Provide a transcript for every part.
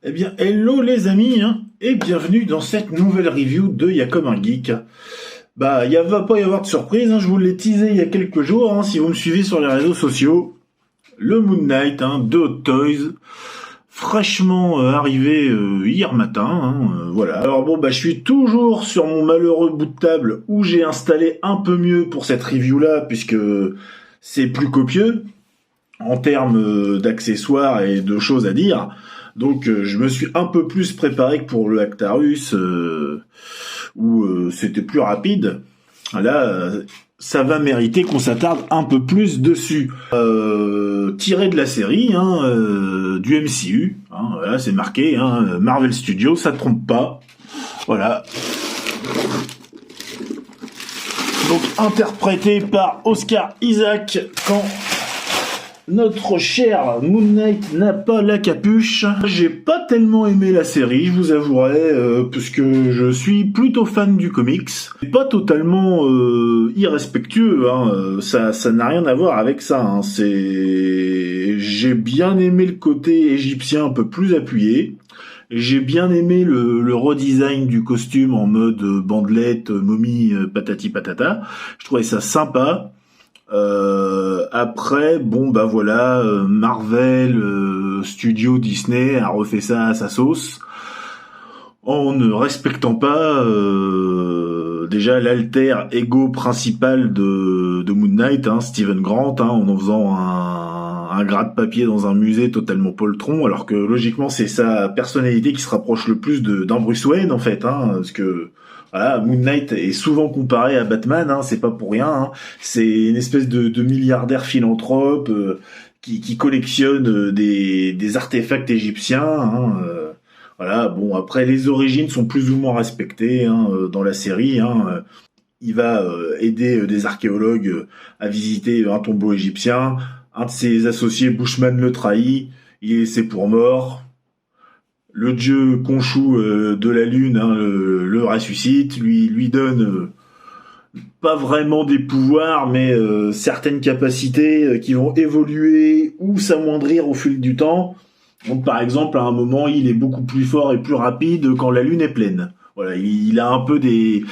Eh bien, hello les amis, hein, et bienvenue dans cette nouvelle review de Y'a comme un geek. Bah, il va pas y avoir de surprise, hein, je vous l'ai teasé il y a quelques jours, hein, si vous me suivez sur les réseaux sociaux. Le Moon Knight, hein, de Hot Toys, fraîchement arrivé hier matin, hein, voilà. Alors bon, bah, je suis toujours sur mon malheureux bout de table où j'ai installé un peu mieux pour cette review-là, puisque c'est plus copieux en termes d'accessoires et de choses à dire. Donc je me suis un peu plus préparé que pour le Actarus, où c'était plus rapide. Là, ça va mériter qu'on s'attarde un peu plus dessus. Tiré de la série, hein, du MCU, hein, voilà, c'est marqué, hein, Marvel Studios, ça trompe pas. Voilà. Donc interprété par Oscar Isaac quand notre cher Moon Knight n'a pas la capuche. J'ai pas tellement aimé la série, je vous avouerai, puisque je suis plutôt fan du comics. Pas totalement irrespectueux, hein, ça n'a rien à voir avec ça. Hein. J'ai bien aimé le côté égyptien un peu plus appuyé. J'ai bien aimé le redesign du costume en mode bandelette, momie, patati patata. Je trouvais ça sympa. Après, bon bah voilà, Marvel, Studio Disney a refait ça à sa sauce, en ne respectant pas déjà l'alter ego principal de Moon Knight, hein, Stephen Grant, hein, en faisant un gratte-papier dans un musée totalement poltron, alors que logiquement c'est sa personnalité qui se rapproche le plus d'un Bruce Wayne en fait, hein, parce que voilà, Moon Knight est souvent comparé à Batman, hein, c'est pas pour rien. Hein. C'est une espèce de milliardaire philanthrope qui collectionne des artefacts égyptiens. Hein, voilà, bon, après les origines sont plus ou moins respectées, hein, dans la série. Hein. Il va aider des archéologues à visiter un tombeau égyptien. Un de ses associés, Bushman, le trahit. Il est laissé pour mort. Le dieu Khonshu de la lune, hein, le ressuscite, lui donne pas vraiment des pouvoirs, mais certaines capacités qui vont évoluer ou s'amoindrir au fil du temps. Donc par exemple, à un moment, il est beaucoup plus fort et plus rapide quand la lune est pleine. Voilà, il a un peu des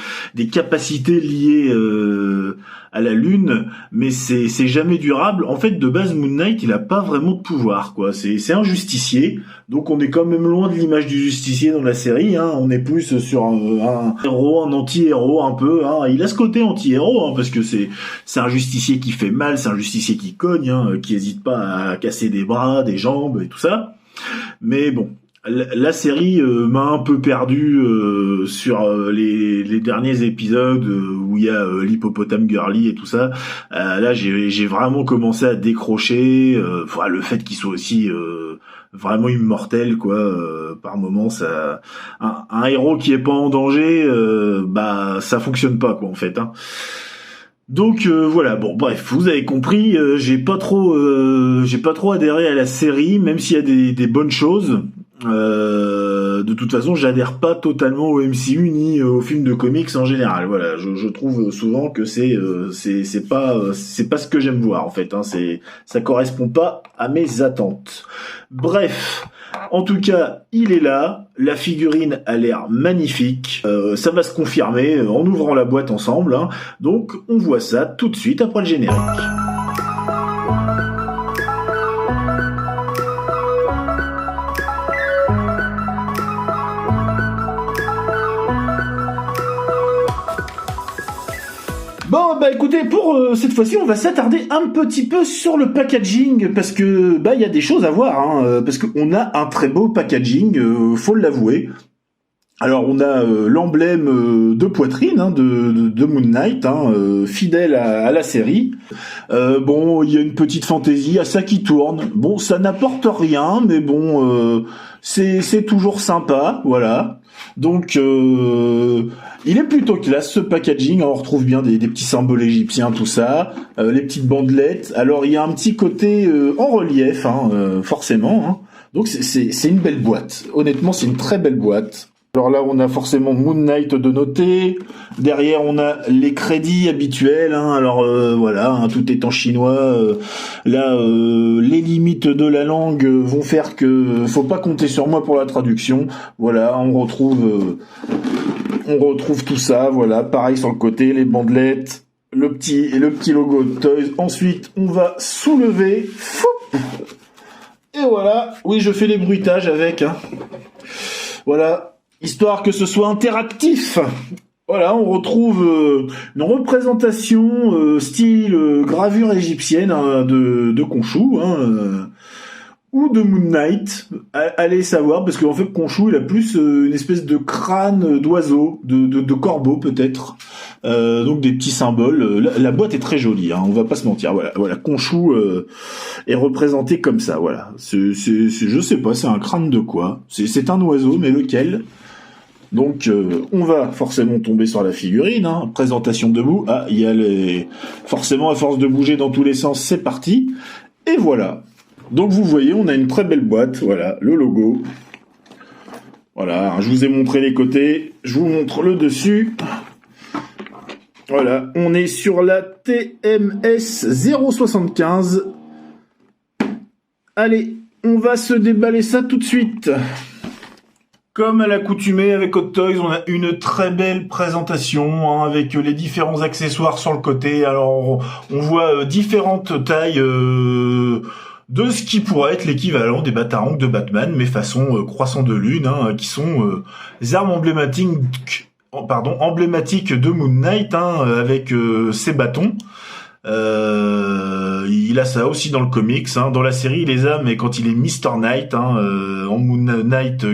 capacités liées à la lune, mais c'est jamais durable. En fait, de base, Moon Knight, il a pas vraiment de pouvoir, quoi. C'est un justicier, donc on est quand même loin de l'image du justicier dans la série. Hein. On est plus sur un héros, un anti-héros un peu. Hein. Il a ce côté anti-héros, hein, parce que c'est un justicier qui fait mal, c'est un justicier qui cogne, hein, qui hésite pas à casser des bras, des jambes et tout ça. Mais bon. La série m'a un peu perdu sur les derniers épisodes où il y a l'hippopotame girly et tout ça. Là, j'ai vraiment commencé à décrocher. Le fait qu'il soit aussi vraiment immortel, quoi. Par moments, ça, un héros qui est pas en danger, bah ça fonctionne pas, quoi, en fait. Hein. Donc voilà, bon bref, vous avez compris, j'ai pas trop adhéré à la série, même s'il y a des bonnes choses. De toute façon, j'adhère pas totalement au MCU ni aux films de comics en général. Voilà, je trouve souvent que c'est pas ce que j'aime voir en fait. Hein, ça correspond pas à mes attentes. Bref, en tout cas, il est là. La figurine a l'air magnifique. Ça va se confirmer en ouvrant la boîte ensemble. Hein. Donc, on voit ça tout de suite après le générique. Bon, bah écoutez, pour cette fois-ci, on va s'attarder un petit peu sur le packaging, parce que bah il y a des choses à voir, hein, parce qu'on a un très beau packaging, faut l'avouer. Alors on a l'emblème de poitrine, hein, de Moon Knight, hein, fidèle à la série. Bon, il y a une petite fantaisie à ça qui tourne. Bon, ça n'apporte rien, mais bon, c'est toujours sympa, voilà. Donc il est plutôt classe ce packaging, on retrouve bien des petits symboles égyptiens, tout ça, les petites bandelettes. Alors il y a un petit côté en relief, hein, forcément. Hein. Donc c'est une belle boîte. Honnêtement, c'est une très belle boîte. Alors là, on a forcément Moon Knight de noter. Derrière, on a les crédits habituels. Hein. Alors voilà, hein, tout est en chinois. Là, les limites de la langue vont faire que faut pas compter sur moi pour la traduction. Voilà, on retrouve tout ça. Voilà, pareil sur le côté, les bandelettes, le petit logo de Toys. Ensuite, on va soulever. Foup, et voilà. Oui, je fais les bruitages avec. Hein. Voilà. Histoire que ce soit interactif. Voilà, on retrouve une représentation style gravure égyptienne hein, de Khonshu hein, ou de Moon Knight. Allez savoir, parce qu'en fait Khonshu il a plus une espèce de crâne d'oiseau, de corbeau peut-être. Donc des petits symboles. La boîte est très jolie, hein, on va pas se mentir. Voilà, Khonshu est représenté comme ça. Voilà, je sais pas, c'est un crâne de quoi. C'est un oiseau, mais lequel? Donc on va forcément tomber sur la figurine, hein. Présentation debout. Ah, il y a forcément à force de bouger dans tous les sens, c'est parti. Et voilà. Donc vous voyez, on a une très belle boîte. Voilà, le logo. Voilà, je vous ai montré les côtés, je vous montre le dessus. Voilà, on est sur la TMS 075. Allez, on va se déballer ça tout de suite. Comme à l'accoutumée avec Hot Toys, on a une très belle présentation hein, avec les différents accessoires sur le côté. Alors on voit différentes tailles de ce qui pourrait être l'équivalent des batarangs de Batman, mais façon croissant de lune, hein, qui sont les armes emblématiques de Moon Knight hein, avec ses bâtons. Il a ça aussi dans le comics, hein. Dans la série il les a, mais quand il est Mr. Knight, hein, en Moon Knight,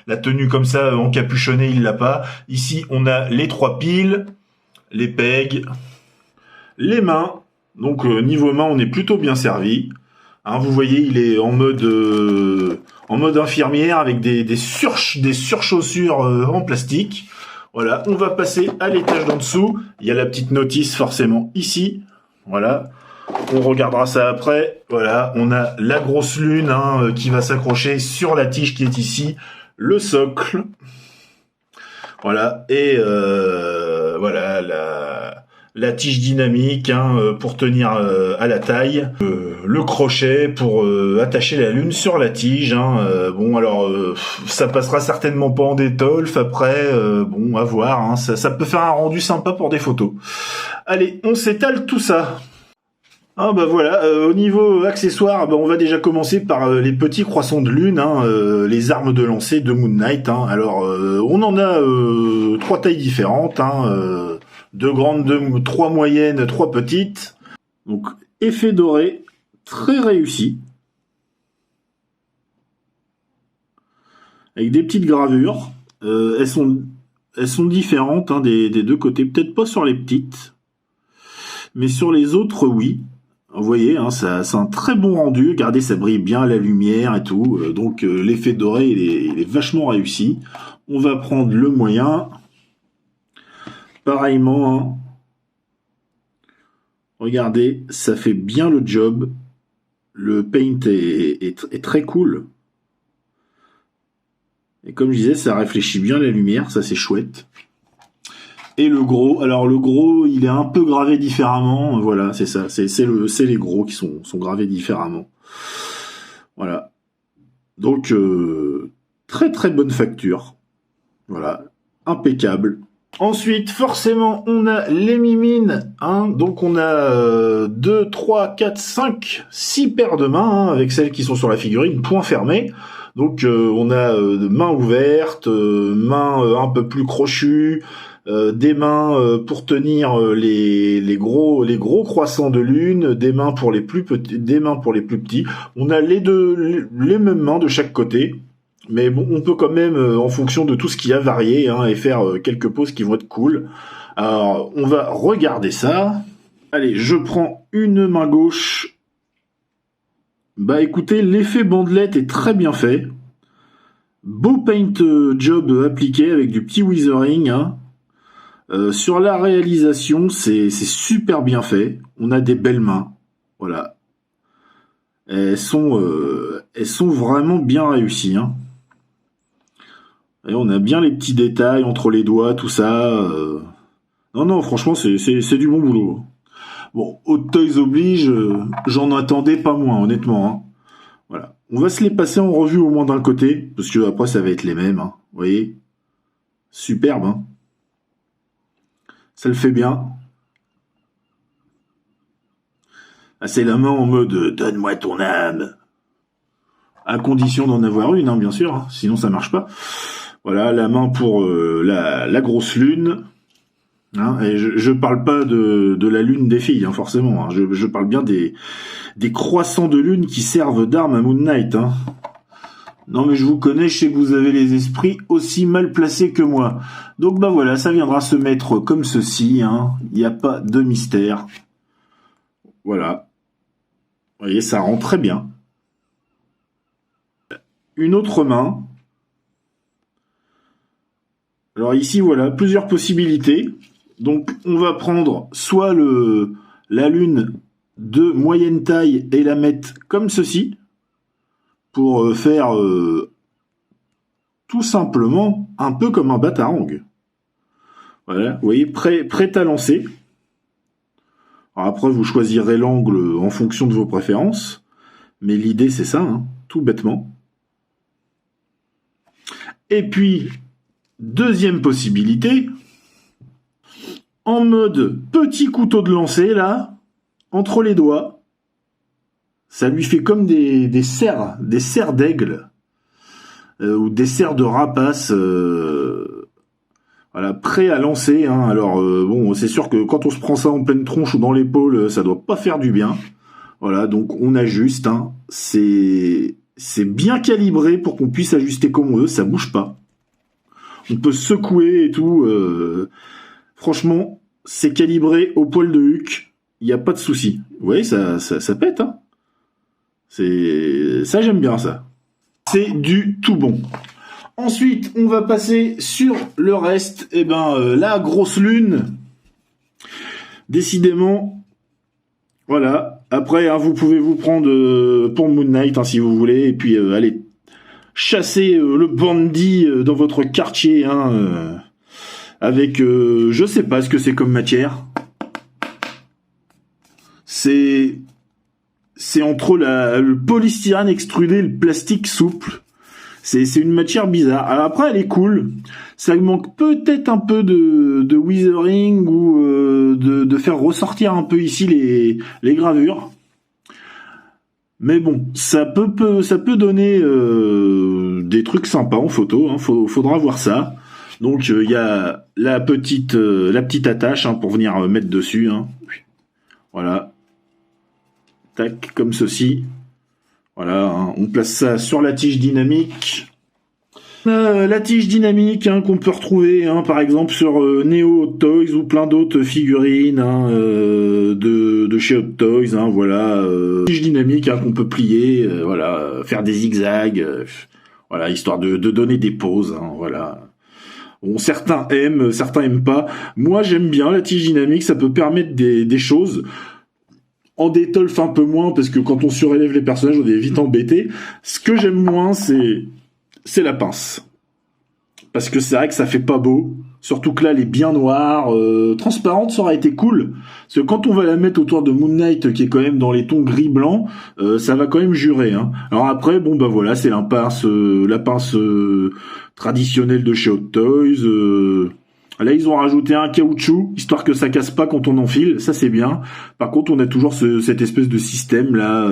la tenue comme ça, encapuchonnée, il l'a pas. Ici on a les 3 piles, les pegs, les mains. Donc niveau main on est plutôt bien servi. Hein, vous voyez il est en mode infirmière avec des surchaussures en plastique. Voilà, on va passer à l'étage d'en dessous. Il y a la petite notice forcément ici. Voilà, on regardera ça après. Voilà, on a la grosse lune hein, qui va s'accrocher sur la tige qui est ici. Le socle. Voilà, et voilà la tige dynamique hein, pour tenir à la taille. Le crochet pour attacher la lune sur la tige. Hein, bon, alors ça passera certainement pas en détolf. Après, bon, à voir. Hein, ça peut faire un rendu sympa pour des photos. Allez, on s'étale tout ça. Ah bah voilà, au niveau accessoires, bah on va déjà commencer par les petits croissants de lune, hein, les armes de lancer de Moon Knight. Hein. Alors, on en a 3 tailles différentes, hein, 2 grandes, 3 moyennes, 3 petites. Donc, effet doré, très réussi. Avec des petites gravures. Elles sont différentes hein, des 2 côtés. Peut-être pas sur les petites, mais sur les autres, oui. Vous voyez, hein, c'est un très bon rendu. Regardez, ça brille bien à la lumière et tout. Donc l'effet doré, il est vachement réussi. On va prendre le moyen. Pareillement, hein. Regardez, ça fait bien le job. Le paint est très cool. Et comme je disais, ça réfléchit bien la lumière, ça c'est chouette. Et le gros, alors le gros, il est un peu gravé différemment, voilà, c'est ça, c'est les gros qui sont gravés différemment. Voilà. Donc, très très bonne facture. Voilà, impeccable. Ensuite, forcément, on a les mimines, hein, donc on a 2, 3, 4, 5, 6 paires de mains, hein, avec celles qui sont sur la figurine, point fermé. Donc on a mains ouvertes, mains un peu plus crochues, des mains pour tenir les gros croissants de lune, des mains pour les plus petits, On a les mêmes mains de chaque côté, mais bon, on peut quand même, en fonction de tout ce qu'il y a, varier hein, et faire quelques poses qui vont être cool. Alors, on va regarder ça. Allez, je prends une main gauche. Bah écoutez, l'effet bandelette est très bien fait. Beau paint job appliqué avec du petit weathering. Hein. Sur la réalisation, c'est super bien fait. On a des belles mains. Voilà. Elles sont vraiment bien réussies. Hein. Et on a bien les petits détails entre les doigts, tout ça. Non, non, franchement, c'est du bon boulot. Bon, Hot Toys oblige, j'en attendais pas moins, honnêtement. Hein. Voilà. On va se les passer en revue au moins d'un côté, parce que après ça va être les mêmes. Hein. Vous voyez, superbe. Hein. Ça le fait bien. Ah, c'est la main en mode donne-moi ton âme. À condition d'en avoir une, hein, bien sûr. Hein. Sinon ça marche pas. Voilà, la main pour la grosse lune. Hein, et je parle pas de la lune des filles, hein, forcément. Hein. Je parle bien des croissants de lune qui servent d'armes à Moon Knight. Hein. Non mais je vous connais, je sais que vous avez les esprits aussi mal placés que moi. Donc bah voilà, ça viendra se mettre comme ceci. Hein. Il n'y a pas de mystère. Voilà. Vous voyez, ça rend très bien. Une autre main. Alors ici, voilà, plusieurs possibilités. Donc on va prendre soit la lune de moyenne taille et la mettre comme ceci, pour faire tout simplement un peu comme un batarang. Voilà, vous voyez, prêt à lancer. Alors après, vous choisirez l'angle en fonction de vos préférences, mais l'idée c'est ça, hein, tout bêtement. Et puis, deuxième possibilité, en mode petit couteau de lancer, là, entre les doigts, ça lui fait comme des serres d'aigle, ou des serres de rapace, voilà, prêt à lancer. Hein. Alors, bon, c'est sûr que quand on se prend ça en pleine tronche ou dans l'épaule, ça doit pas faire du bien. Voilà, donc on ajuste, hein. C'est bien calibré pour qu'on puisse ajuster comme on veut, ça bouge pas. On peut secouer et tout. Franchement, c'est calibré au poil de huc, il n'y a pas de souci. Vous voyez, ça pète, hein. Ça, j'aime bien ça. C'est du tout bon. Ensuite, on va passer sur le reste. Eh ben, la grosse lune. Décidément, voilà. Après, hein, vous pouvez vous prendre pour Moon Knight, hein, si vous voulez, et puis allez chasser le bandit dans votre quartier, hein, avec, je sais pas ce que c'est comme matière. C'est entre le polystyrène extrudé et le plastique souple. C'est une matière bizarre. Alors après, elle est cool. Ça manque peut-être un peu de weathering ou de faire ressortir un peu ici les gravures. Mais bon, ça peut donner des trucs sympas en photo. Hein. Faudra voir ça. Donc il y a la petite attache, hein, pour venir mettre dessus. Hein. Voilà. Tac, comme ceci. Voilà, hein, on place ça sur la tige dynamique. La tige dynamique, hein, qu'on peut retrouver, hein, par exemple sur Neo Hot Toys ou plein d'autres figurines, hein, de chez Hot Toys. Hein, voilà, tige dynamique, hein, qu'on peut plier, voilà, faire des zigzags, voilà, histoire de donner des poses. Hein, voilà. Bon, certains aiment pas. Moi, j'aime bien la tige dynamique, ça peut permettre des choses. En détolf un peu moins, parce que quand on surélève les personnages, on est vite embêté. Ce que j'aime moins, c'est la pince. Parce que c'est vrai que ça fait pas beau. Surtout que là, elle est bien noire. Transparente, ça aurait été cool. Parce que quand on va la mettre autour de Moon Knight, qui est quand même dans les tons gris-blanc, ça va quand même jurer. Hein. Alors après, bon, bah voilà, c'est la pince traditionnelle de chez Hot Toys. Là, ils ont rajouté un caoutchouc, histoire que ça casse pas quand on enfile. Ça, c'est bien. Par contre, on a toujours cette espèce de système là,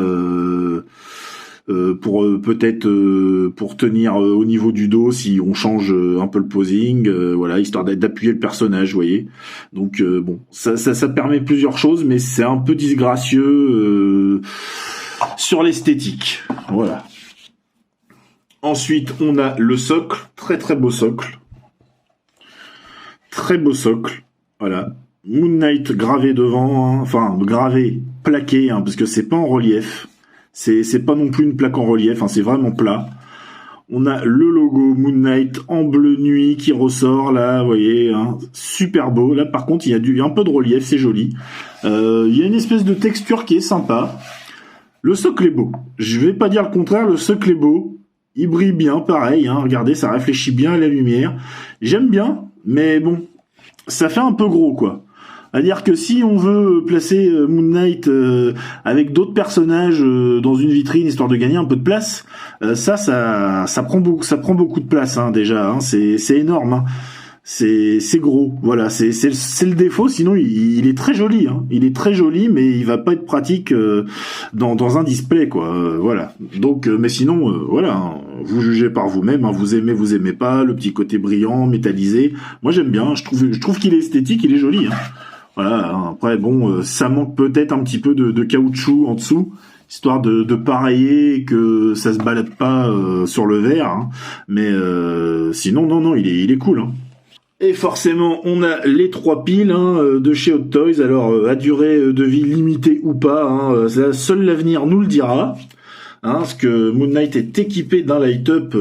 pour peut-être pour tenir au niveau du dos si on change un peu le posing, voilà, histoire d'appuyer le personnage, vous voyez. Donc bon, ça permet plusieurs choses, mais c'est un peu disgracieux sur l'esthétique. Voilà. Ensuite, on a le socle, très très beau socle. Très beau socle, voilà. Moon Knight gravé devant, hein. Enfin gravé, plaqué, hein, parce que c'est pas en relief. C'est pas non plus une plaque en relief, hein, c'est vraiment plat. On a le logo Moon Knight en bleu nuit qui ressort là, vous voyez, hein, super beau. Là par contre il y a un peu de relief, c'est joli. Il y a une espèce de texture qui est sympa. Le socle est beau. Je vais pas dire le contraire, le socle est beau. Il brille bien, pareil, hein, regardez, ça réfléchit bien à la lumière. J'aime bien, mais bon, ça fait un peu gros, quoi. C'est-à-dire que si on veut placer Moon Knight avec d'autres personnages dans une vitrine histoire de gagner un peu de place, ça prend beaucoup de place, hein, déjà. Hein, c'est énorme. Hein. C'est gros, voilà, c'est le défaut. Sinon, il est très joli, hein. Il est très joli, mais il va pas être pratique dans un display, quoi. Voilà. Donc, mais sinon, voilà, hein, vous jugez par vous-même. Hein, vous aimez pas le petit côté brillant, métallisé. Moi, j'aime bien. Je trouve qu'il est esthétique, il est joli. Hein. Voilà. Hein. Après, bon, ça manque peut-être un petit peu de caoutchouc en dessous, histoire de pareiller et que ça se balade pas sur le verre. Hein. Mais sinon, non, il est cool. Hein. Et forcément, on a les 3 piles hein, de chez Hot Toys. Alors, à durée de vie limitée ou pas, hein, seul l'avenir nous le dira. Hein, parce que Moon Knight est équipé d'un light-up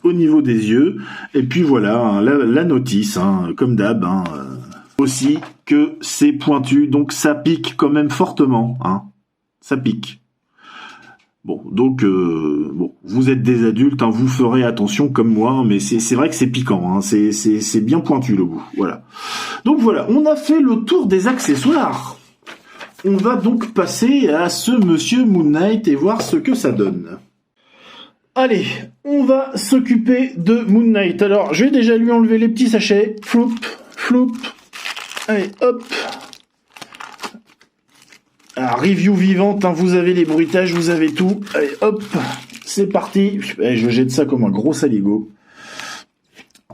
au niveau des yeux. Et puis voilà, hein, la notice, hein, comme d'hab. Hein, aussi que c'est pointu, donc ça pique quand même fortement. Hein, ça pique. Bon, donc, vous êtes des adultes, hein, vous ferez attention comme moi, hein, mais c'est vrai que c'est piquant, hein, c'est bien pointu le bout, voilà. Donc voilà, on a fait le tour des accessoires. On va donc passer à ce monsieur Moon Knight et voir ce que ça donne. Allez, on va s'occuper de Moon Knight. Alors, je vais déjà lui enlever les petits sachets. Floup, floup. Allez, hop. Ah, review vivante, hein, vous avez les bruitages, vous avez tout. Allez, hop, c'est parti. Allez, je jette ça comme un gros saligo.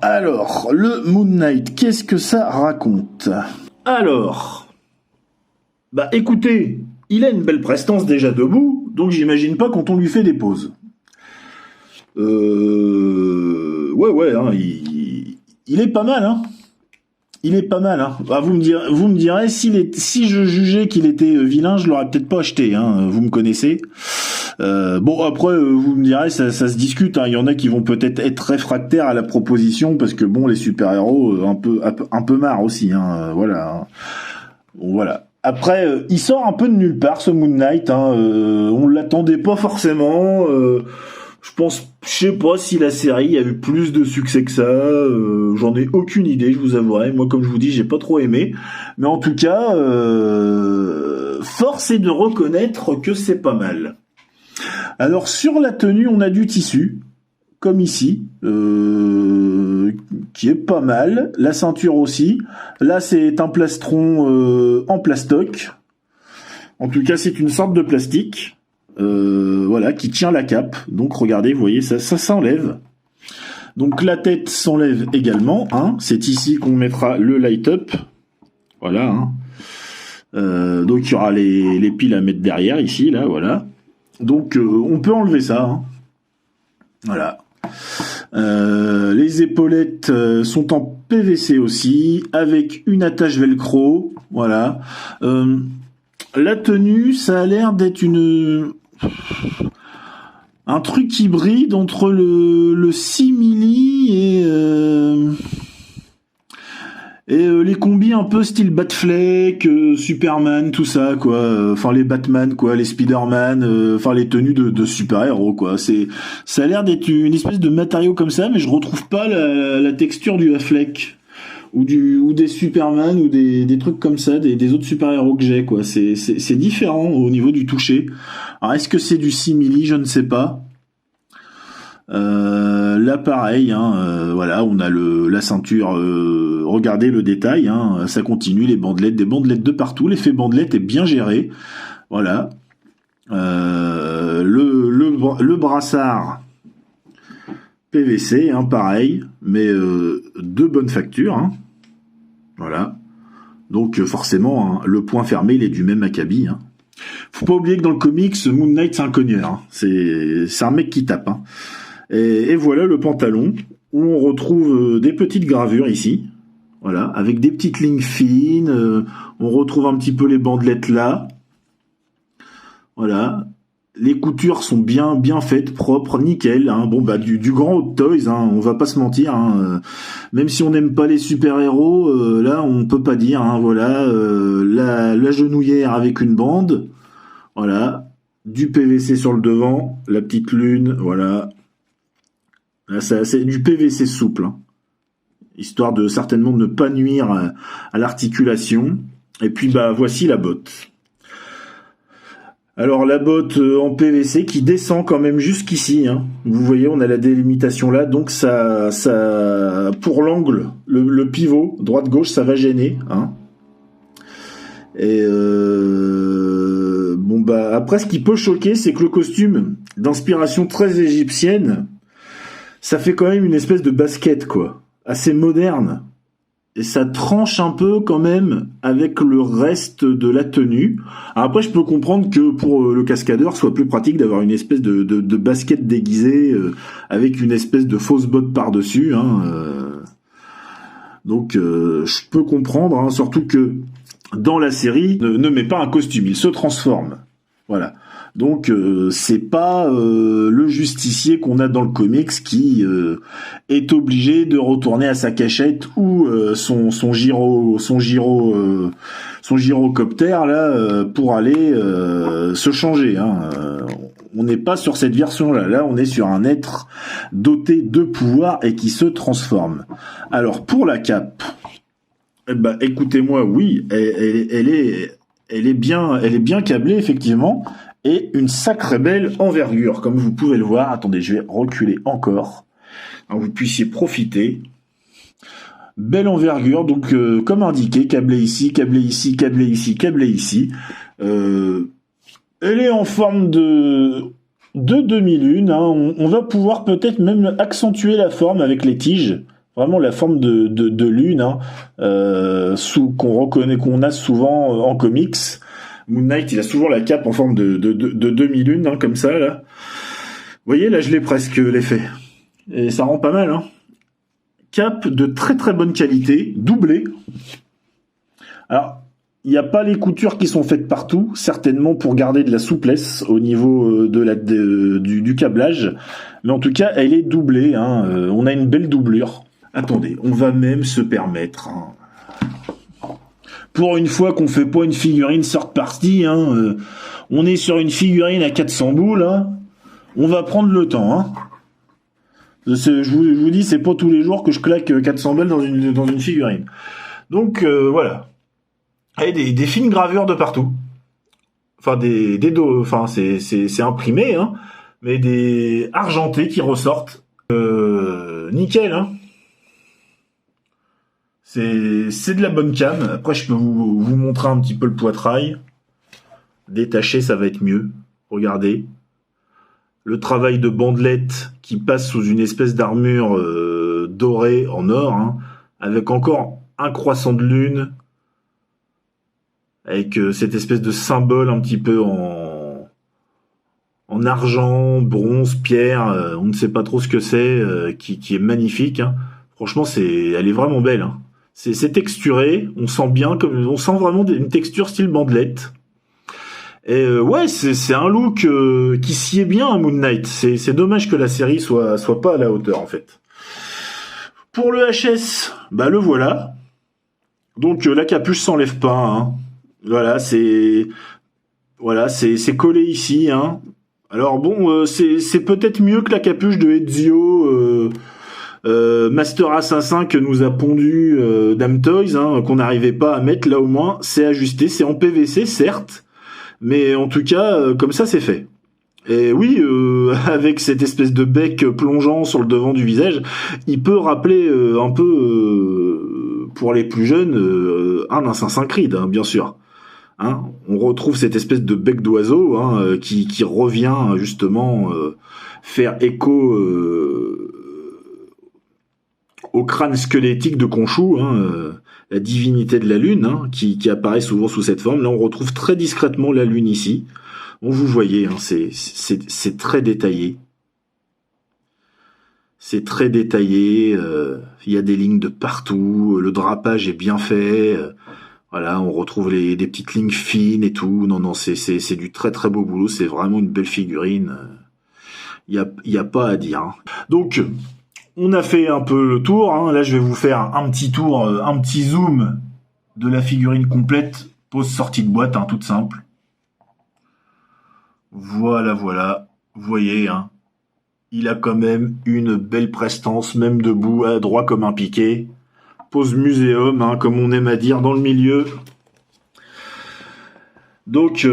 Alors, le Moon Knight, qu'est-ce que ça raconte? Alors, bah écoutez, il a une belle prestance déjà debout, donc j'imagine pas quand on lui fait des pauses. Ouais, hein, il est pas mal, hein. Il est pas mal, hein. Bah, vous me direz, si je jugeais qu'il était vilain, je l'aurais peut-être pas acheté, hein. Vous me connaissez. Bon, après, vous me direz, ça se discute, hein. Il y en a qui vont peut-être être réfractaires à la proposition parce que bon, les super-héros, un peu marre aussi, hein. Voilà. Hein. Bon, voilà. Après, il sort un peu de nulle part, ce Moon Knight, hein. On l'attendait pas forcément. Je sais pas si la série a eu plus de succès que ça. J'en ai aucune idée, je vous avouerai. Moi, comme je vous dis, j'ai pas trop aimé. Mais en tout cas, force est de reconnaître que c'est pas mal. Alors, sur la tenue, on a du tissu, comme ici, qui est pas mal. La ceinture aussi. Là, c'est un plastron en plastoc. En tout cas, c'est une sorte de plastique. Voilà, qui tient la cape. Donc regardez, vous voyez, ça s'enlève. Donc la tête s'enlève également. Hein. C'est ici qu'on mettra le light-up. Voilà. Hein. Donc il y aura les piles à mettre derrière, ici, là, voilà. Donc on peut enlever ça. Hein. Voilà. Les épaulettes sont en PVC aussi, avec une attache velcro. Voilà. La tenue, ça a l'air d'être un truc hybride entre le simili et les combis un peu style Batfleck, Superman, tout ça, quoi. Enfin, les Batman, quoi, les Spider-Man, enfin, les tenues de super-héros, quoi. Ça a l'air d'être une espèce de matériau comme ça, mais je retrouve pas la texture du Affleck. Ou des Superman ou des trucs comme ça, des autres super-héros que j'ai, quoi. C'est différent au niveau du toucher. Alors, est-ce que c'est du simili? Je ne sais pas. Là, pareil, hein, voilà, on a la ceinture. Regardez le détail, hein, ça continue, des bandelettes de partout. L'effet bandelette est bien géré. Voilà. Le brassard PVC, hein, pareil, mais de bonne facture. Hein. Voilà. Donc forcément, hein, le point fermé, il est du même acabit. Hein. Faut pas oublier que dans le comics, Moon Knight, c'est un cogneur. Hein. C'est un mec qui tape. Hein. Et voilà le pantalon, où on retrouve des petites gravures ici. Voilà, avec des petites lignes fines. On retrouve un petit peu les bandelettes là. Voilà. Les coutures sont bien faites, propres, nickel. Hein. Bon, bah du grand Hot Toys, hein, on va pas se mentir. Hein. Même si on n'aime pas les super-héros, là on peut pas dire. Hein, voilà, la genouillère avec une bande, voilà, du PVC sur le devant, la petite lune, voilà, Là, c'est du PVC souple, hein, histoire de certainement ne pas nuire à l'articulation. Et puis bah voici la botte. Alors la botte en PVC qui descend quand même jusqu'ici, hein. Vous voyez, on a la délimitation là, donc ça pour l'angle, le pivot droite-gauche, ça va gêner, hein. Et bon bah après, ce qui peut choquer, c'est que le costume d'inspiration très égyptienne, ça fait quand même une espèce de basket, quoi, assez moderne. Et ça tranche un peu quand même avec le reste de la tenue. Alors après, je peux comprendre que pour le cascadeur, soit plus pratique d'avoir une espèce de basket déguisé avec une espèce de fausse botte par-dessus, hein. Donc, je peux comprendre, hein, surtout que dans la série, ne met pas un costume, il se transforme. Voilà. Donc c'est pas le justicier qu'on a dans le comics qui est obligé de retourner à sa cachette ou son gyrocoptère là pour aller se changer, hein. On n'est pas sur cette version-là. Là, on est sur un être doté de pouvoir et qui se transforme. Alors pour la cape, eh ben, écoutez-moi, oui, elle est bien câblée effectivement. Et une sacrée belle envergure, comme vous pouvez le voir. Attendez, je vais reculer encore, alors que vous puissiez profiter. Belle envergure, donc comme indiqué, câblé ici, câblé ici, câblé ici, câblé ici. Elle est en forme de demi-lune, hein. On va pouvoir peut-être même accentuer la forme avec les tiges. Vraiment la forme de lune, hein, qu'on a souvent en comics. Moon Knight, il a souvent la cape en forme de demi-lune, hein, comme ça, là. Vous voyez, là, je l'ai presque, l'effet. Et ça rend pas mal, hein. Cape de très très bonne qualité, doublée. Alors, il n'y a pas les coutures qui sont faites partout, certainement pour garder de la souplesse au niveau du câblage. Mais en tout cas, elle est doublée, hein. On a une belle doublure. Attendez, on va même se permettre, hein, pour une fois qu'on fait pas une figurine third party, hein, on est sur une figurine à 400 boules, hein, on va prendre le temps, hein. Je vous dis, c'est pas tous les jours que je claque 400 balles dans une figurine. Donc voilà. Et des fines gravures de partout. Enfin des dos, enfin c'est imprimé, hein, mais des argentés qui ressortent. Nickel, hein. C'est de la bonne cam. Après, je peux vous montrer un petit peu le poitrail. Détaché, ça va être mieux. Regardez. Le travail de bandelette qui passe sous une espèce d'armure dorée en or, hein, avec encore un croissant de lune, avec cette espèce de symbole un petit peu en argent, bronze, pierre, on ne sait pas trop ce que c'est, qui est magnifique, hein. Franchement, elle est vraiment belle, hein. C'est texturé, on sent vraiment une texture style bandelette. Et ouais, c'est un look qui sied bien à Moon Knight. C'est dommage que la série soit pas à la hauteur, en fait. Pour le HS, bah le voilà. Donc la capuche s'enlève pas, hein. Voilà, c'est collé ici, hein. Alors bon, c'est peut-être mieux que la capuche de Ezio Master Assassin que nous a pondu Dame Toys, hein, qu'on n'arrivait pas à mettre. Là au moins c'est ajusté, c'est en PVC certes, mais en tout cas comme ça c'est fait. Et oui, avec cette espèce de bec plongeant sur le devant du visage, il peut rappeler un peu, pour les plus jeunes, un Assassin's Creed, hein, bien sûr. Hein, on retrouve cette espèce de bec d'oiseau, hein, qui revient justement faire écho au crâne squelettique de Khonshu, hein, la divinité de la lune, hein, qui apparaît souvent sous cette forme. Là, on retrouve très discrètement la lune ici. Bon, vous voyez, hein, c'est très détaillé. C'est très détaillé. Il y a des lignes de partout. Le drapage est bien fait. Voilà, on retrouve des petites lignes fines et tout. Non, c'est du très très beau boulot. C'est vraiment une belle figurine. Il y a pas à dire, hein. Donc, on a fait un peu le tour, hein. Là, je vais vous faire un petit tour, un petit zoom de la figurine complète, pose sortie de boîte, hein, toute simple. Voilà. Vous voyez, hein. il a quand même une belle prestance, même debout, droit comme un piquet. Pose muséum, hein, comme on aime à dire dans le milieu. Donc,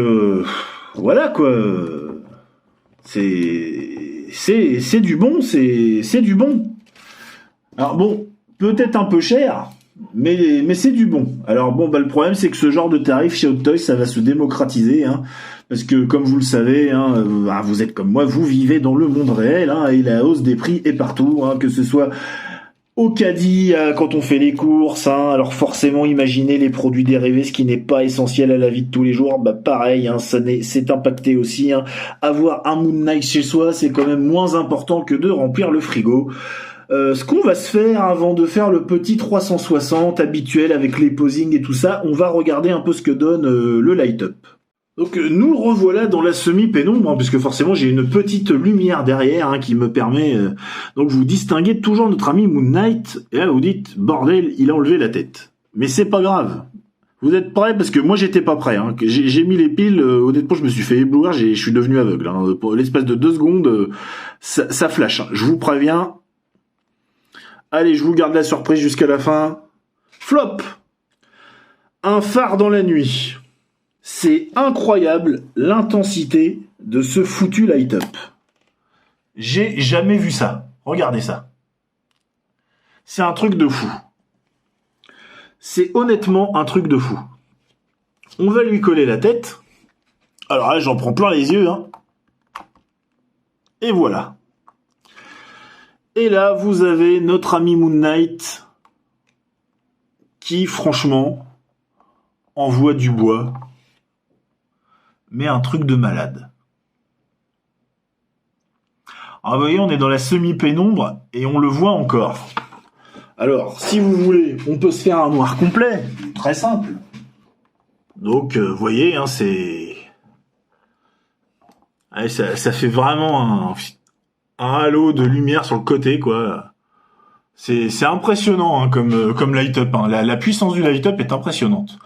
voilà, quoi. C'est du bon, c'est du bon. Alors bon, peut-être un peu cher, mais c'est du bon. Alors bon, le problème c'est que ce genre de tarif chez Hot Toys, ça va se démocratiser, hein, parce que comme vous le savez, hein, vous êtes comme moi, vous vivez dans le monde réel, hein, et la hausse des prix est partout, hein, que ce soit au caddie quand on fait les courses, hein, alors forcément imaginez les produits dérivés, ce qui n'est pas essentiel à la vie de tous les jours, pareil, hein, c'est impacté aussi, hein. Avoir un Moon Knight chez soi, c'est quand même moins important que de remplir le frigo. Ce qu'on va se faire avant de faire le petit 360 habituel avec les posings et tout ça, on va regarder un peu ce que donne le light-up. Donc nous revoilà dans la semi-pénombre, hein, puisque forcément j'ai une petite lumière derrière, hein, qui me permet donc vous distinguez toujours notre ami Moon Knight, et là vous dites bordel, il a enlevé la tête. Mais c'est pas grave. Vous êtes prêts? Parce que moi j'étais pas prêt. Hein. J'ai mis les piles, honnêtement je me suis fait éblouir, je suis devenu aveugle. Hein. Pour l'espace de 2 secondes, ça flash. Hein. Je vous préviens. Allez, je vous garde la surprise jusqu'à la fin. Flop! Un phare dans la nuit. C'est incroyable l'intensité de ce foutu light-up. J'ai jamais vu ça. Regardez ça. C'est un truc de fou. C'est honnêtement un truc de fou. On va lui coller la tête. Alors là, j'en prends plein les yeux, hein. Et voilà. Et là, vous avez notre ami Moon Knight qui, franchement, envoie du bois. Mais un truc de malade. Alors, vous voyez, on est dans la semi-pénombre et on le voit encore. Alors, si vous voulez, on peut se faire un noir complet. Très simple. Donc, vous voyez, hein, c'est... Ouais, ça fait vraiment un halo de lumière sur le côté, quoi. C'est impressionnant, hein, comme light-up. Hein. La puissance du light-up est impressionnante.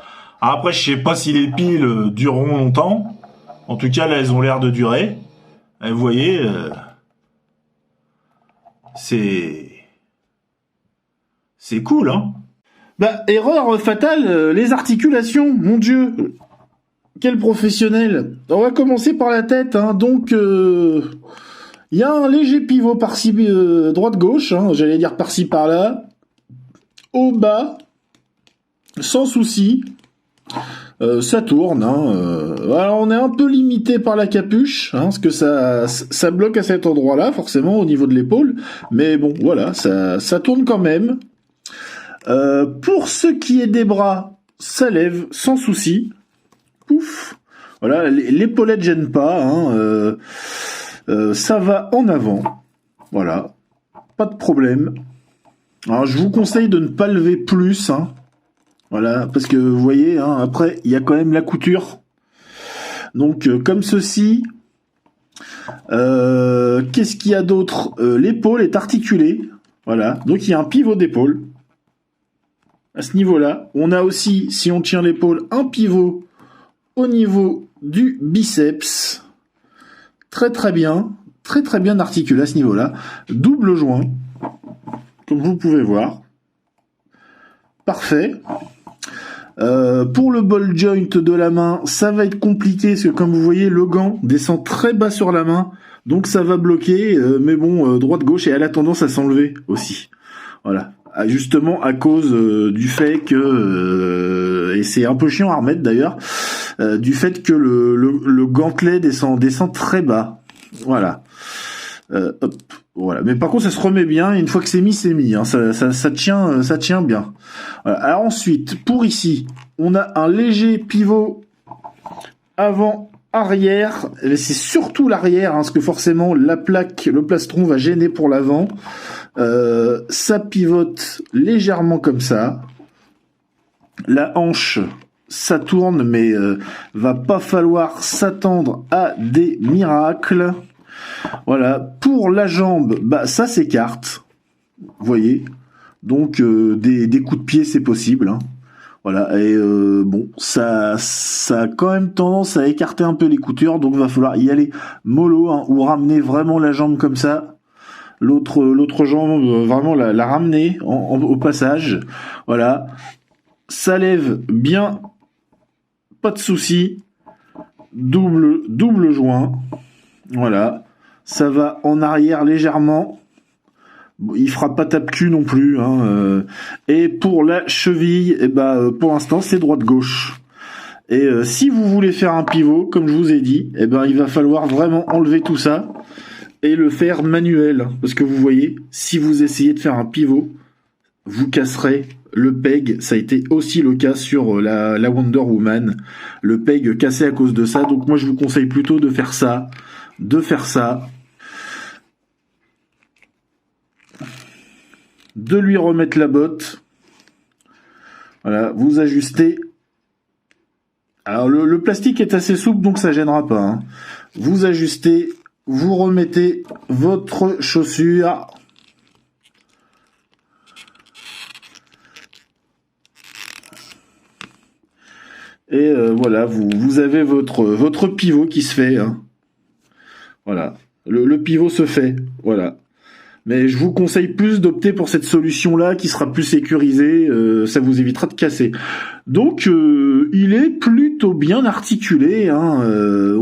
Alors après, je sais pas si les piles dureront longtemps. En tout cas, là, elles ont l'air de durer. Et vous voyez, c'est cool, hein. Erreur fatale, les articulations, mon Dieu. Quel professionnel. On va commencer par la tête, hein. Donc, il y a un léger pivot par-ci, droite-gauche, hein, j'allais dire par-ci, par-là. Au bas, sans souci. Ça tourne. Hein, alors on est un peu limité par la capuche, hein, parce que ça bloque à cet endroit-là, forcément, au niveau de l'épaule. Mais bon, voilà, ça tourne quand même. Pour ce qui est des bras, ça lève sans souci. Pouf. Voilà, l'épaulette gêne pas. Hein, ça va en avant. Voilà, pas de problème. Alors je vous conseille de ne pas lever plus, hein. Voilà, parce que vous voyez, hein, après, il y a quand même la couture. Donc, comme ceci. Qu'est-ce qu'il y a d'autre? L'épaule est articulée. Voilà, donc il y a un pivot d'épaule. À ce niveau-là. On a aussi, si on tient l'épaule, un pivot au niveau du biceps. Très très bien. Très très bien articulé à ce niveau-là. Double joint. Comme vous pouvez voir. Parfait. Pour le ball joint de la main, ça va être compliqué parce que comme vous voyez, le gant descend très bas sur la main, donc ça va bloquer. Mais bon, droite-gauche, et elle a tendance à s'enlever aussi. Voilà, justement à cause du fait que, et c'est un peu chiant à remettre d'ailleurs, du fait que le gantelet descend très bas. Voilà. Hop. Voilà. Mais par contre, ça se remet bien. Et une fois que c'est mis, hein. Ça tient bien. Voilà. Alors ensuite, pour ici, on a un léger pivot avant-arrière. C'est surtout l'arrière, hein, parce que forcément, la plaque, le plastron va gêner pour l'avant. Ça pivote légèrement comme ça. La hanche, ça tourne, mais va pas falloir s'attendre à des miracles. Voilà, pour la jambe, ça s'écarte, vous voyez, donc des coups de pied c'est possible, hein. Voilà, et bon, ça a quand même tendance à écarter un peu les coutures, donc va falloir y aller mollo, hein, ou ramener vraiment la jambe comme ça, l'autre jambe, vraiment la ramener au passage. Voilà. Ça lève bien, pas de souci. Double joint. Voilà. Ça va en arrière légèrement. Il fera pas tape-cul non plus. Hein. Et pour la cheville, pour l'instant, c'est droite-gauche. Et si vous voulez faire un pivot, comme je vous ai dit, il va falloir vraiment enlever tout ça et le faire manuel. Parce que vous voyez, si vous essayez de faire un pivot, vous casserez le peg. Ça a été aussi le cas sur la Wonder Woman. Le peg cassé à cause de ça. Donc moi, je vous conseille plutôt de faire ça. De lui remettre la botte. Voilà, vous ajustez. Alors le plastique est assez souple, donc ça gênera pas. Hein. Vous ajustez, vous remettez votre chaussure. Et voilà, vous avez votre pivot qui se fait. Hein. Voilà, le pivot se fait. Voilà. Mais je vous conseille plus d'opter pour cette solution-là qui sera plus sécurisée, ça vous évitera de casser. Donc, il est plutôt bien articulé, hein,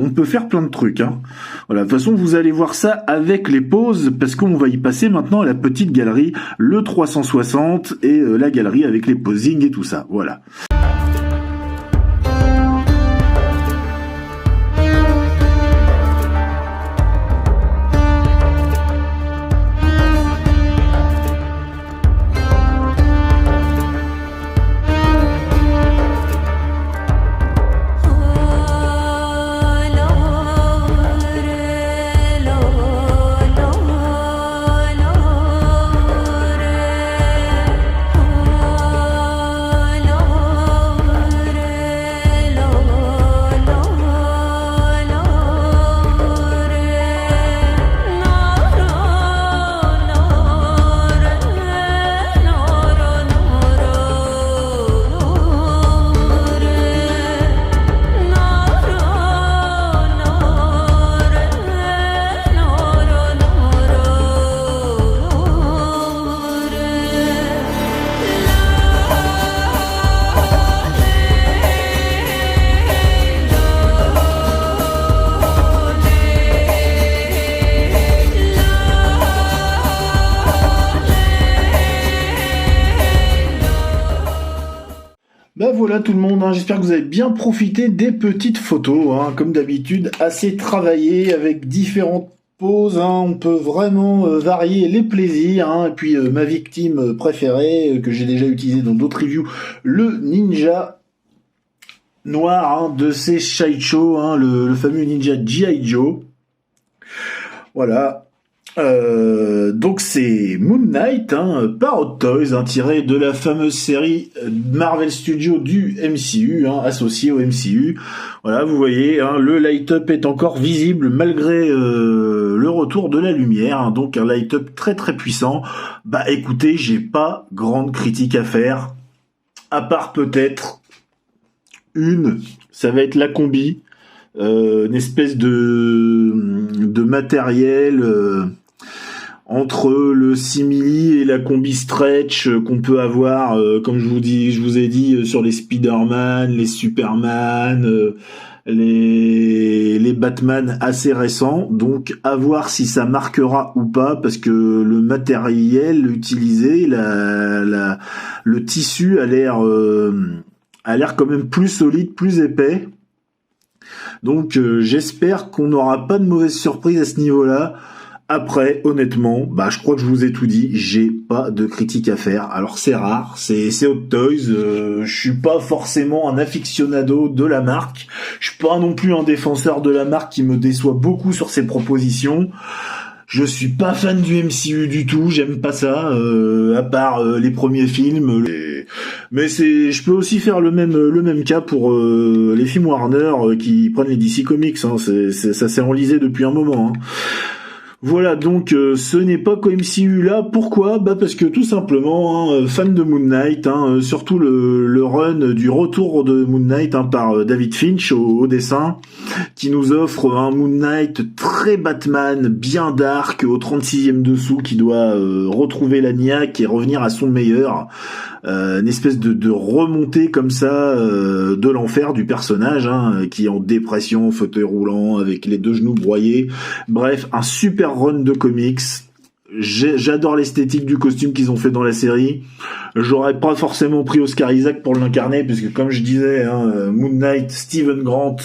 on peut faire plein de trucs. Hein. Voilà, de toute façon, vous allez voir ça avec les pauses, parce qu'on va y passer maintenant à la petite galerie, le 360 et la galerie avec les posings et tout ça. Voilà. Ben voilà tout le monde, hein. J'espère que vous avez bien profité des petites photos, hein. Comme d'habitude, assez travaillées avec différentes poses, hein. On peut vraiment varier les plaisirs, hein. Et puis ma victime préférée, que j'ai déjà utilisée dans d'autres reviews, le ninja noir, hein, de ces Sideshow, hein, le fameux ninja G.I. Joe. Voilà. Donc c'est Moon Knight, hein, par Hot Toys, hein, tiré de la fameuse série Marvel Studios du MCU, hein, associé au MCU. Voilà, vous voyez, hein, le light-up est encore visible malgré le retour de la lumière, hein, donc un light-up très très puissant. Bah écoutez, j'ai pas grande critique à faire, à part peut-être ça va être la combi, une espèce de matériel entre le simili et la combi stretch qu'on peut avoir, comme je vous ai dit, sur les Spider-Man, les Superman, les Batman assez récents. Donc à voir si ça marquera ou pas, parce que le matériel utilisé, le tissu a l'air quand même plus solide, plus épais. Donc j'espère qu'on n'aura pas de mauvaises surprises à ce niveau-là. Après, honnêtement, je crois que je vous ai tout dit, j'ai pas de critique à faire. Alors c'est rare, c'est Hot Toys, je suis pas forcément un aficionado de la marque, je suis pas non plus un défenseur de la marque qui me déçoit beaucoup sur ses propositions. Je suis pas fan du MCU du tout, j'aime pas ça, à part les premiers films. Mais je peux aussi faire le même cas pour les films Warner qui prennent les DC Comics. Hein, ça s'est enlisé depuis un moment. Hein. Voilà, donc ce n'est pas qu'au MCU là. Pourquoi ? Bah parce que tout simplement, hein, fan de Moon Knight, hein, surtout le run du retour de Moon Knight, hein, par David Finch au dessin, qui nous offre un Moon Knight très Batman, bien dark, au 36e dessous, qui doit retrouver la niaque et revenir à son meilleur. Une espèce de remontée comme ça de l'enfer du personnage, hein, qui est en dépression, fauteuil roulant, avec les 2 genoux broyés. Bref, un super run de comics. J'adore l'esthétique du costume qu'ils ont fait dans la série. J'aurais pas forcément pris Oscar Isaac pour l'incarner, puisque comme je disais, hein, Moon Knight, Steven Grant,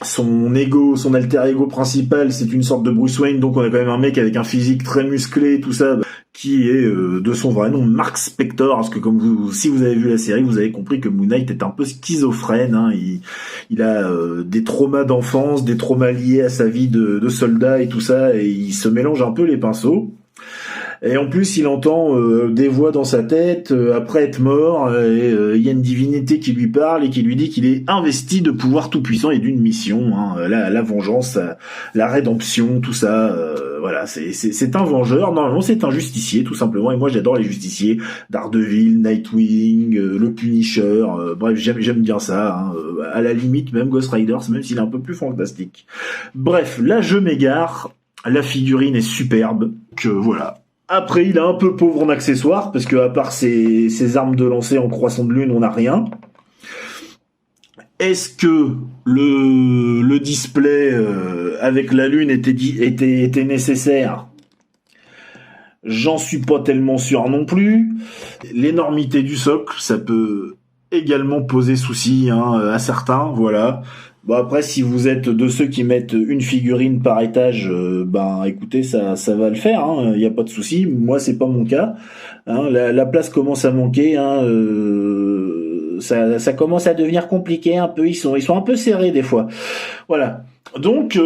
son alter ego principal, c'est une sorte de Bruce Wayne, donc on a quand même un mec avec un physique très musclé, tout ça, qui est de son vrai nom Mark Spector, parce que si vous avez vu la série, vous avez compris que Moon Knight est un peu schizophrène, hein. Il a des traumas d'enfance, des traumas liés à sa vie de soldat et tout ça, et il se mélange un peu les pinceaux. Et en plus, il entend des voix dans sa tête après être mort, et il y a une divinité qui lui parle et qui lui dit qu'il est investi de pouvoir tout-puissant et d'une mission, hein, la vengeance, la rédemption, tout ça. Voilà, c'est un vengeur. Normalement, c'est un justicier, tout simplement. Et moi, j'adore les justiciers. Daredevil, Nightwing, le Punisher. Bref, j'aime bien ça. Hein, à la limite, même Ghost Rider, même s'il est un peu plus fantastique. Bref, là, je m'égare. La figurine est superbe. Que voilà. Après, il est un peu pauvre en accessoires, parce que à part ses armes de lancer en croissant de lune, on n'a rien. Est-ce que le display avec la lune était nécessaire ? J'en suis pas tellement sûr non plus. L'énormité du socle, ça peut également poser souci, hein, à certains, voilà. Bon, après, si vous êtes de ceux qui mettent une figurine par étage, ben écoutez, ça va le faire, hein, y a pas de souci. Moi, c'est pas mon cas, hein, la place commence à manquer, hein, ça commence à devenir compliqué un peu. Ils sont un peu serrés des fois. Voilà. Donc,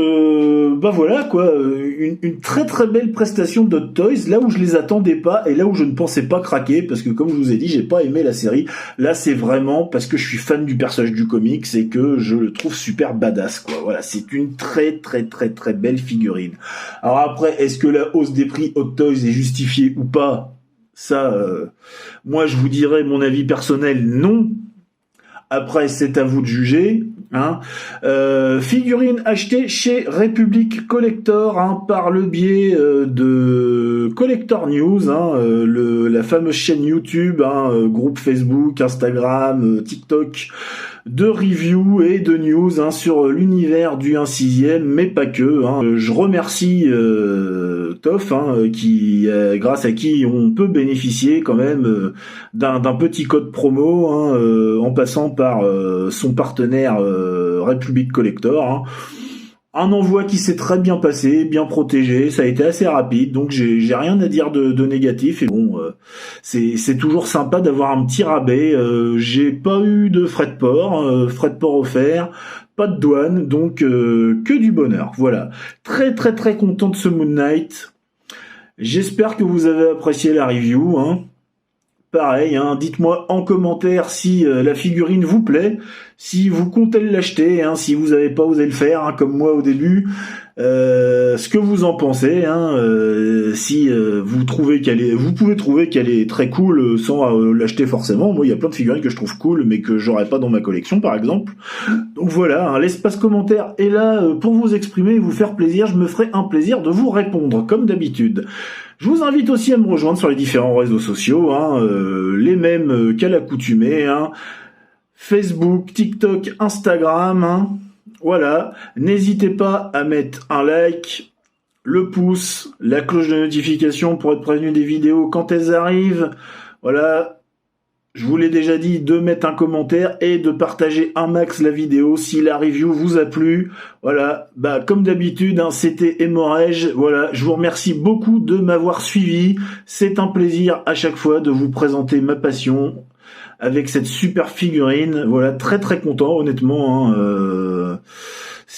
bah voilà quoi, une très très belle prestation de Hot Toys, là où je les attendais pas et là où je ne pensais pas craquer, parce que comme je vous ai dit, j'ai pas aimé la série. Là, c'est vraiment parce que je suis fan du personnage du comics et que je le trouve super badass, quoi. Voilà, c'est une très très très très belle figurine. Alors après, est-ce que la hausse des prix Hot Toys est justifiée ou pas ? Ça, moi je vous dirais mon avis personnel, non. Après, c'est à vous de juger. Hein. Figurine achetée chez Republic Collector, hein, par le biais de Collector News, hein, la fameuse chaîne YouTube, hein, groupe Facebook, Instagram, TikTok, de reviews et de news, hein, sur l'univers du 1/6, mais pas que. Hein. Je remercie Toff, hein, grâce à qui on peut bénéficier quand même d'un petit code promo, hein, en passant par son partenaire Republic Collector. Hein. Un envoi qui s'est très bien passé, bien protégé, ça a été assez rapide, donc j'ai rien à dire de négatif. Et bon, c'est toujours sympa d'avoir un petit rabais. J'ai pas eu de frais de port offert, pas de douane, donc que du bonheur. Voilà, très très très content de ce Moon Knight. J'espère que vous avez apprécié la review, hein. Pareil, hein, dites-moi en commentaire si la figurine vous plaît, si vous comptez l'acheter, hein, si vous n'avez pas osé le faire, hein, comme moi au début, ce que vous en pensez, hein, si vous pouvez trouver qu'elle est très cool sans l'acheter forcément. Moi, il y a plein de figurines que je trouve cool, mais que j'aurais pas dans ma collection, par exemple. Donc voilà, hein, l'espace commentaire est là pour vous exprimer et vous faire plaisir. Je me ferai un plaisir de vous répondre, comme d'habitude. Je vous invite aussi à me rejoindre sur les différents réseaux sociaux, hein, les mêmes qu'à l'accoutumée, hein, Facebook, TikTok, Instagram, hein, voilà. N'hésitez pas à mettre un like, le pouce, la cloche de notification pour être prévenu des vidéos quand elles arrivent, voilà. Je vous l'ai déjà dit, de mettre un commentaire et de partager un max la vidéo si la review vous a plu. Voilà, bah comme d'habitude, hein, c'était Hémorrhage. Voilà, je vous remercie beaucoup de m'avoir suivi. C'est un plaisir à chaque fois de vous présenter ma passion avec cette super figurine. Voilà, très très content, honnêtement. Hein,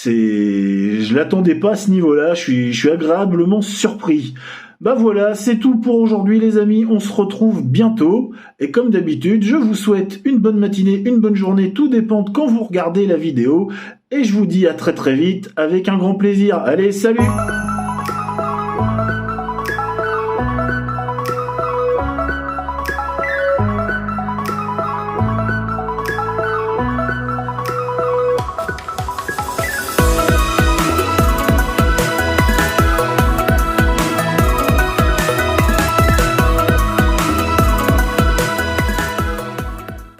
je l'attendais pas à ce niveau-là. Je suis agréablement surpris. Bah voilà, c'est tout pour aujourd'hui les amis, on se retrouve bientôt, et comme d'habitude, je vous souhaite une bonne matinée, une bonne journée, tout dépend de quand vous regardez la vidéo, et je vous dis à très très vite, avec un grand plaisir. Allez, salut!